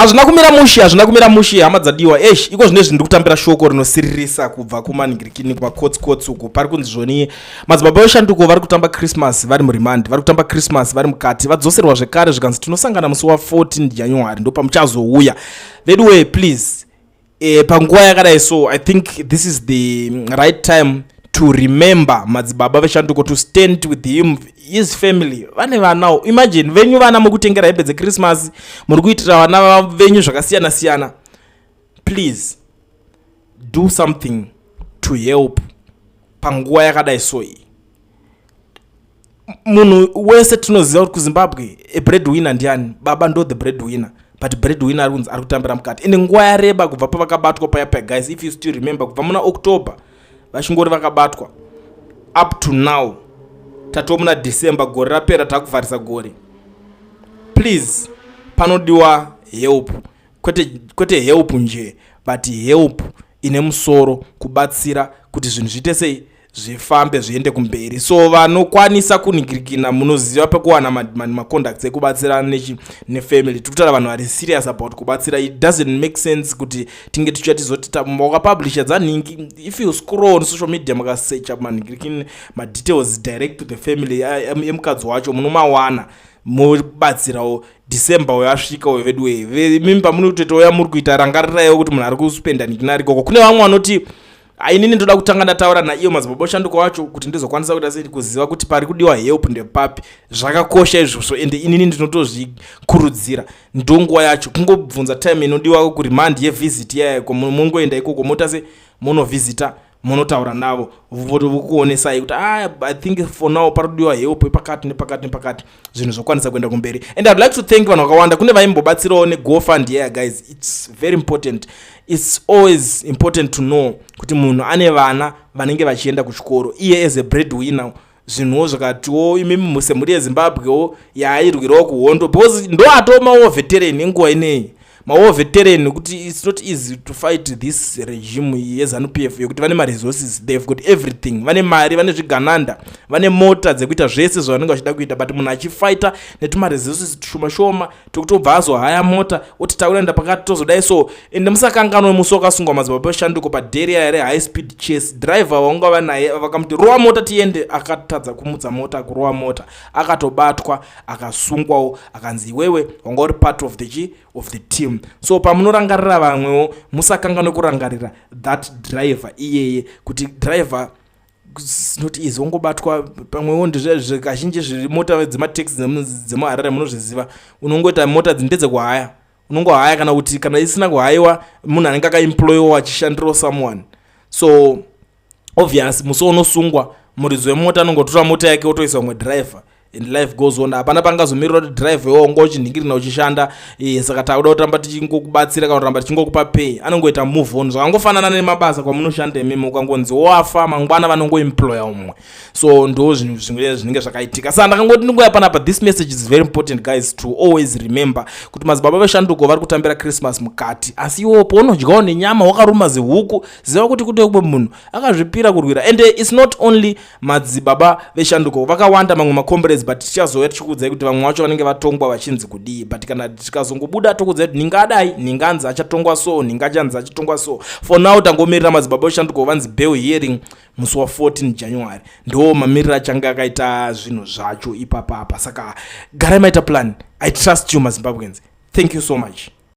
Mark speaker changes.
Speaker 1: hazvina kumira mushe hama dzadiwa iko zvine zvindiri kutambira shoko rinosiririsa kubva kumaningirikini kumakots uku pari kunzi zvoni madzibaba veshanduko vari kutamba Christmas vari murimandi, vari kutamba Christmas vari mukati, vadzoserwa zvekare zvikanzi tinosangana musi wa14 January ndo pamuchazouya. Anyway, please panguva yakadai so I think this is the right time to remember Madzibaba Veshanduko, to stand with him, his family. Vane vanao, imagine venyu vana mukutengera hembe dzeChristmas, muri kuitira vana venyu zvakasiyana siyana. Please do something to help panguva yakadai so. Munhu wese tinoziva kuti kuZimbabwe breadwinner ndiani? Baba ndo the breadwinner. But breadwinner ari kutambira mukati. Ende nguva yareba kubva pavakabatwa paya guys, if you still remember, kubva muna October vachingori vakabatwa up to now tatomuna December, gore rapera takuvharisa gore. Please panodiwa help, kwete help nje, but help ine musoro kubatsira kuti zvinhu zviite sei zvifambe zviende kumberi. So vanokwanisa kuningirikina munoziva pekuwana macontacts ekubatsirana nefamily. Tikutaura vanhu vari serious about kubatsira. It doesn't make sense kuti tinge tichati wakapublisha dzaningi. If you scroll on social media makasearcha maningirikini madetails direct to the family emukadzi wacho munomawana mubatsirawo. December yasvika wevedwe mimba munototoya muri kuita rangarirayo kuti munhu ari kuspenda nikinari koko. Kune vamwe vanoti inini ndoda kutanga ndataura naiyo Madzibaba Veshanduko wacho kuti ndizokwanisa kuti asini kuziva kuti pari kudiwa help ndepapi. Zvakakosha izvozvo ende inini ndinotozvikurudzira. Ndonguva yacho kungobvunza time inodiwa kurimand yevisit yayo mungoenda ikoko motase monovisita monotaura navo vokuonesai kuti I think for now pari kudiwa help pakati nepakati zvinhu zvokwanisa kuenda kumberi. And I'd like to thank vanhu vakawanda. Kune vaimbobatsirawo neGoFund here guys. It's very important. It's always important to know kuti munhu ane vana vanenge vachienda kuchikoro. Iye as a breadwinner zvinhuwo zvakatiwo imimi musemuri yeZimbabwewo yairwirawo kuhondo because ndo atomawo veteran nguva ineyi. Mawo veteran kuti it's not easy to fight this regime yeZANU-PF yokuti vane resources, they've got everything, vane mari, vane zvigananda, vane mota dzekuita zvese zvavanenge vachida kuita, but munhu achifighta resources tushoma tokuti obva azohaya mota oti taurenda pakati tozodai so. Ende musakanganwe musi wakasungwa Madzibaba Veshanduko padheria high speed chase, driver vaungava naye vakamuti rowa mota tiende, akatadza kumutsa mota kurowa mota, akatobatwa akasungwawo akanzi iwewe wanga uri part of the team. So pamunorangarira vamwewo musakanganwe kurangarira that driver iyeye kuti driver not easy wongobatwa pamwewo ndezvekazhinji zviri mota dzemataxi dzemuHarare munozviziva. Unongoita mota dzindedze kuhaya, unongohaya kana kuti kana isina kuhayiwa munhu anenge akaemployiwa achishandirawo someone. So obvious musi unosungwa muridzi wemota anongotora mota yake otoisa umwe driver and life goes on. Hapana pangazomirira kuti driver wongo uchiningirina uchishanda saka tauda kutamba tichingokubatsira kana kuramba tichingokupa pay. Anongoita move on zvakangofanana nemabasa kwamunoshanda imimi ukangonzi wafa mangwana vanongoemploya umwe. So ndo zvinhu zvinenge zvakaitika. Saka ndakangoti ndingoya panapa. This message is very important guys to always remember kuti Madzibaba Veshanduko vari kutambira Christmas mukati, asi iwo paunodyawo nenyama wakaruma zehuku ziva kuti kutokwe munhu akazvipira kurwira. And it's not only Madzibaba Veshanduko, vakawanda mamwe makomberezi, but tichazoya tichikudzai kuti vamwe vacho vanenge vatongwa vachinzi kudii. But kana tikazongobuda tokudzai kuti ningadai ninganzi achatongwa so, ningachanzi achatongwa so. For now tangomirira Madzibaba Veshanduko vanzi bail hearing musi wa14 January ndo mamirira achanga akaita zvinhu zvacho ipapapa. Saka garai maita plan. I trust you Mazimbabweans. Thank you so much.